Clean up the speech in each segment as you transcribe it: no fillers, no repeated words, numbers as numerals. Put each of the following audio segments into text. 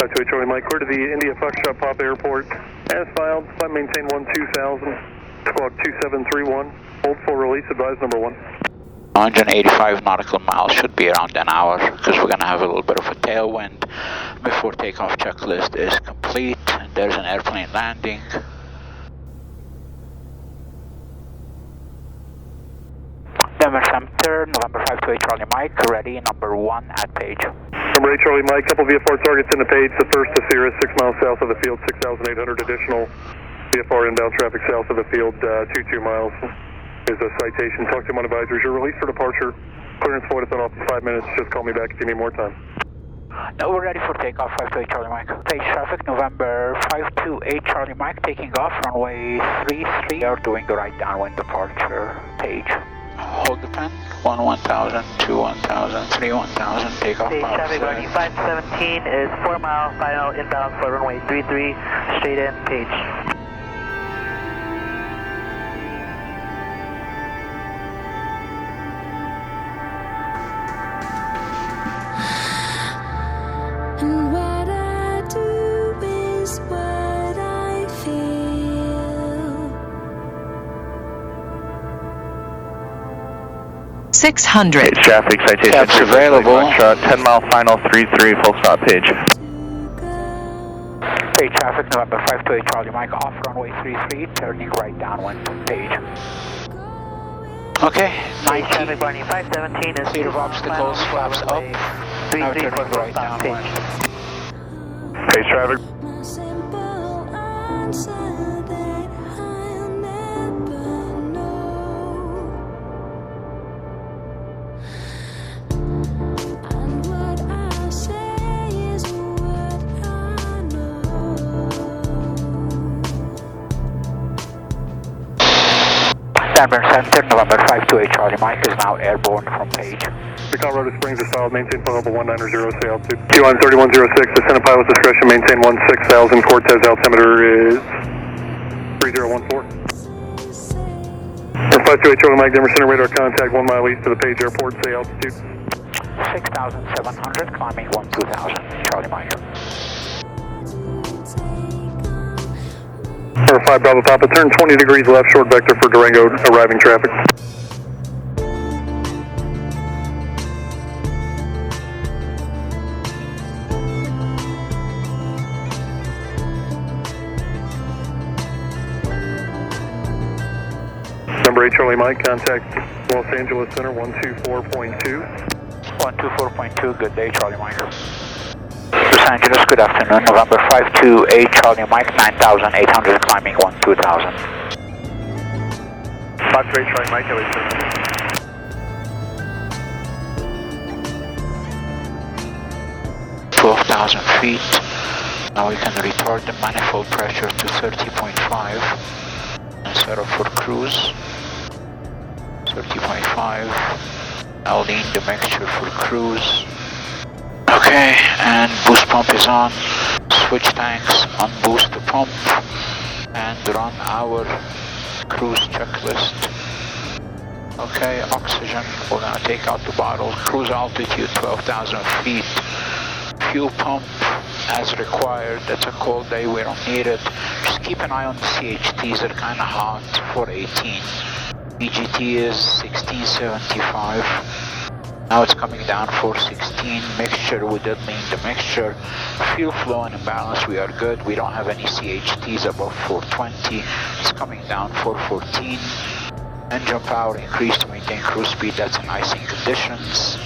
52 Charlie Mike, clear to the India Foxtrot Pop Airport. As filed, flight maintain 12000, squawk 2731. Hold full release, advise number 1. 185 nautical miles should be around an hour because we're going to have a little bit of a tailwind before takeoff checklist is complete. There's an airplane landing. Denver Center, November 52 Charlie Mike, ready, number 1 at page. Number 8 Charlie Mike, couple VFR targets in the page. The first is Cirrus, 6 miles south of the field, 6,800 additional VFR inbound traffic south of the field, 22 miles is a citation. Talk to my advisors. You're released for departure. Clearance void within off 5 minutes. Just call me back if you need more time. No, we're ready for takeoff, 528 Charlie Mike. Page traffic, November 528 Charlie Mike, taking off, runway 33. We are doing the right downwind departure, page. Hold the pen, 1000, 1000, 1000, takeoff. Page traffic, runway 517 is 4 mile, final inbound for runway 33, straight in, page. And what I do is what I feel. 600. Traffic citation. That's available. 10 mile final 33 full stop page. Page traffic, November 528 Charlie Mike, off runway 33, turning right downwind, page. Okay, Page traffic, runway 517 is clear of obstacles, flaps up. Now turning right downwind. Page traffic. My simple answer that I'll never know. And what I say is what I know. Denver Center, November 528 Charlie Mike is now airborne from page. The Colorado Springs is filed, maintain phone level 190, say altitude. QN 3106, descend at pilot's discretion, maintain 16,000, Cortez altimeter is 3014. Number 528 Charlie Mike, Denver Center radar contact 1 mile east of the Page Airport, say altitude. 6,700, climbing 12,000, Charlie Mike. Number 5 Bravo Papa, turn 20 degrees left, short vector for Durango arriving traffic. Number 8 Charlie Mike, contact Los Angeles Center 124.2. 124.2, good day Charlie Mike. Los Angeles, good afternoon, November 528 Charlie Mike, 9,800, climbing 12,000. 528 Charlie Mike, LA Center. 12,000 feet. Now we can retard the manifold pressure to 30.5 and set up for cruise. 30.5. Now lean the mixture for cruise. Okay, and boost pump is on. Switch tanks, unboost the pump, and run our cruise checklist. Okay, oxygen, we're gonna take out the bottle. Cruise altitude 12,000 feet. Fuel pump as required. That's a cold day, we don't need it. Just keep an eye on the CHTs, they're kinda hot, 418. EGT is 1675. Now it's coming down 416. Mixture, we did lean the mixture. Fuel flow and imbalance, we are good. We don't have any CHTs above 420. It's coming down 414. Engine power increased to maintain cruise speed, that's in icing conditions.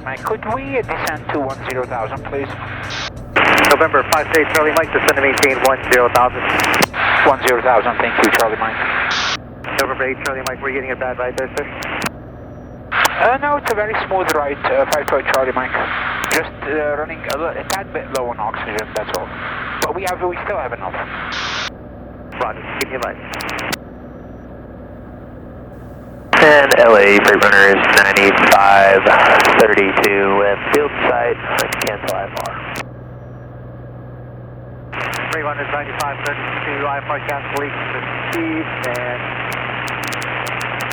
Mike. Could we descend to 10,000, please? November 58 Charlie Mike, descend to maintain 10,000. 10,000, thank you, Charlie Mike. November 8 Charlie Mike, we're getting a bad ride there, sir. No, it's a very smooth ride, 58 Charlie Mike. Just running a tad bit low on oxygen, that's all. But we still have enough. Roger, give me a light. And LA freight runner is 9532 and field site, cancel IFR. Freight runner is 9532, IFR cancel leak to speed, and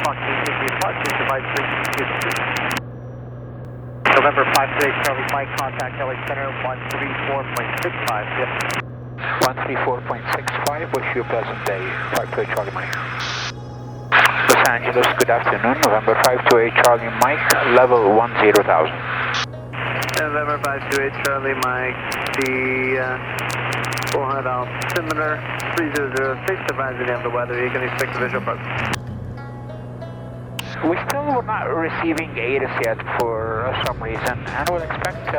fucking departure device 322. November 58 Charlie Mike, contact LA Center 134.65, yep. 134.65, wish you a pleasant day, 58 Charlie Mike. Los Angeles, good afternoon, November 528 Charlie Mike, level 10,000. November 528 Charlie Mike, the Bullhead altimeter 3006, advising of the weather, you can expect a visual approach. We still were not receiving ATIS yet for some reason, and we'll expect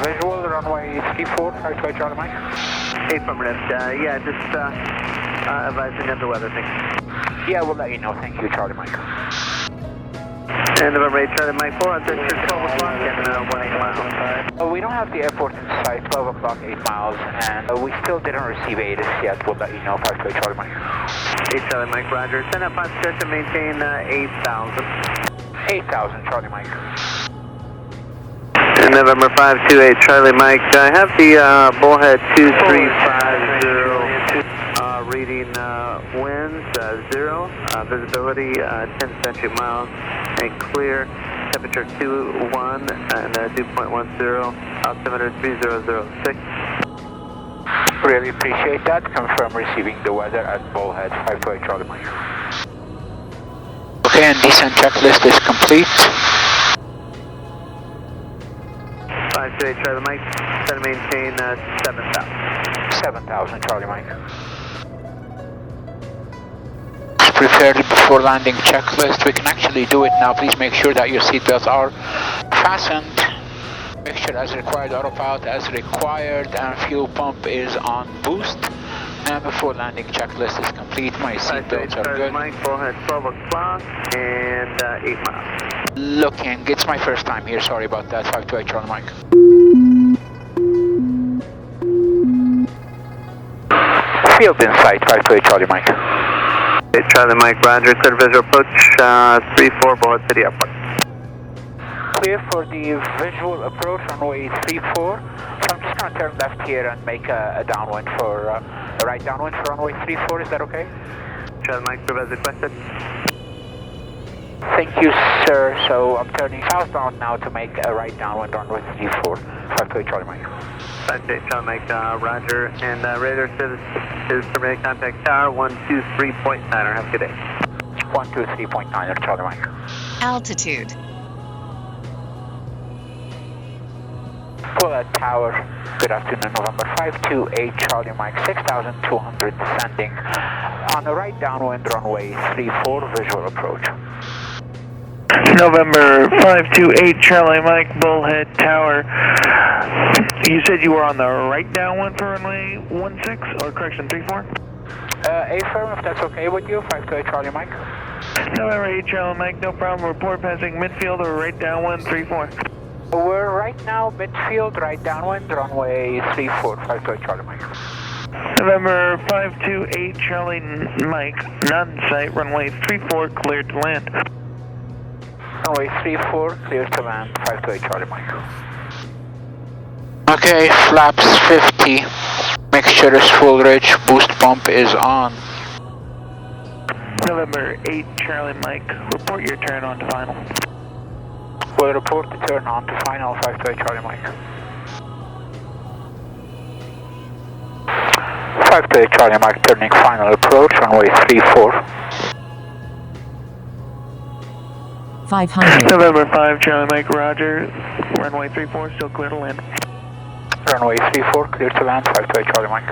visual runway 34, 58 Charlie Mike. Affirmative, yeah, just advising of the weather, thanks. Yeah, we'll let you know, thank you Charlie Mike. And November 8 Charlie Mike, 4, 12 o'clock and 18 miles. We don't have the airport in sight, 12 o'clock, 8 miles, and we still didn't receive ATIS yet, we'll let you know, 58 Charlie Mike. 8 Charlie Mike, roger. Send up 5 stretch and maintain 8,000. 8,000 Charlie Mike. And November 528 Charlie Mike, I have the Bullhead 2350 reading winds 0, visibility 10 statute miles, and clear, temperature 21 and 2.10, altimeter 3006. Really appreciate that. Confirm receiving the weather at Bullhead, 58 Charlie Mike. Okay, and descent checklist is complete. 528 Charlie Mike, set to maintain 7,000. 7,000 Charlie Mike. Prepared before landing checklist. We can actually do it now. Please make sure that your seatbelts are fastened. Make sure as required, autopilot as required, and fuel pump is on boost. And before landing checklist is complete, my seatbelts are good. Mike, Bullhead 12 o'clock and 8 miles. Looking, it's my first time here, sorry about that, 528 Charlie Mike. Field in sight, 528 Charlie Mike. 8 Charlie Mike, roger, set visual approach 34 Bullhead City Airport. Clear for the visual approach runway 34. So I'm just going to turn left here and make a downwind for, a right downwind for runway 34, is that okay? Charlie Mike, serve as requested. Thank you, sir. So I'm turning southbound now to make a right downwind runway 34. 528 Charlie Mike. 58 Charlie Mike, roger, and radar service is terminated, contact tower 123.9er, have a good day. 123.9er Charlie Mike. Altitude. Bullhead Tower, good afternoon, November 528 Charlie Mike, 6,200 descending on a right downwind runway 34, visual approach. November 528 Charlie Mike, Bullhead Tower. You said you were on the right downwind for runway 16, or correction 34? A-firm, if that's okay with you, 528 Charlie Mike. November 8 Charlie Mike, no problem. Report passing midfield or right downwind 34. We're right now midfield, right downwind, runway 34, 528 Charlie Mike. November 528 Charlie Mike, non-site, runway 34, cleared to land. Runway 34, clear to land, 528 Charlie Mike. Okay, flaps 50. Make sure it's full rich, boost pump is on. November 8 Charlie Mike, report your turn on to final. We'll report the turn on to final, 528 Charlie Mike. 528 Charlie Mike, turning final approach, runway 34. 500. November 5 Charlie Mike, roger. Runway 34, still clear to land. Runway 34, clear to land, 528 Charlie Mike.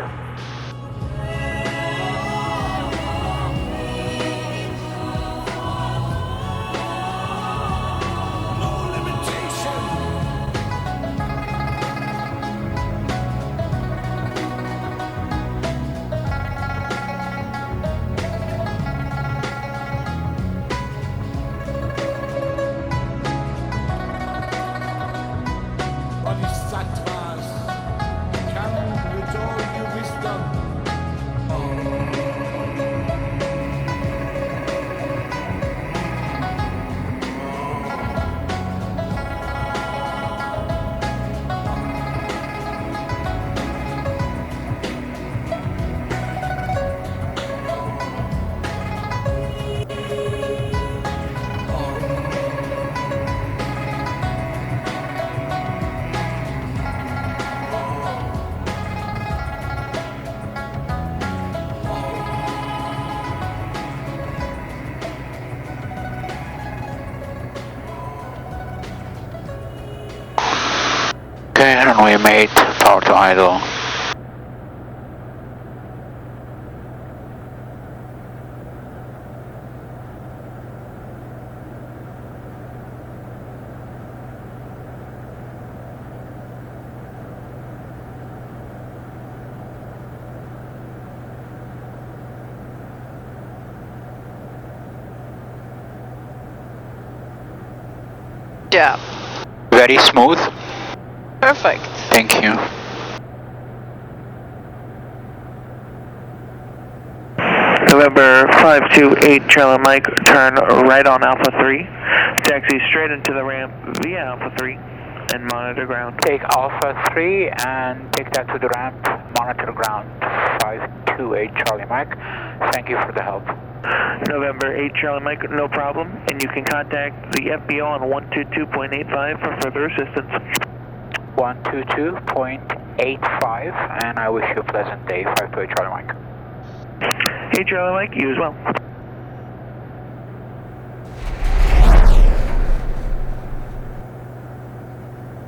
Runway mate, power to idle. Yeah. Very smooth. Perfect. Thank you. November 528 Charlie Mike, turn right on Alpha 3. Taxi straight into the ramp via Alpha 3 and monitor ground. Take Alpha 3 and take that to the ramp, monitor ground. 528 Charlie Mike. Thank you for the help. November 8 Charlie Mike, no problem. And you can contact the FBO on 122.85 for further assistance. 122.85, and I wish you a pleasant day. 528 Charlie Mike. Hey Charlie Mike, you as well.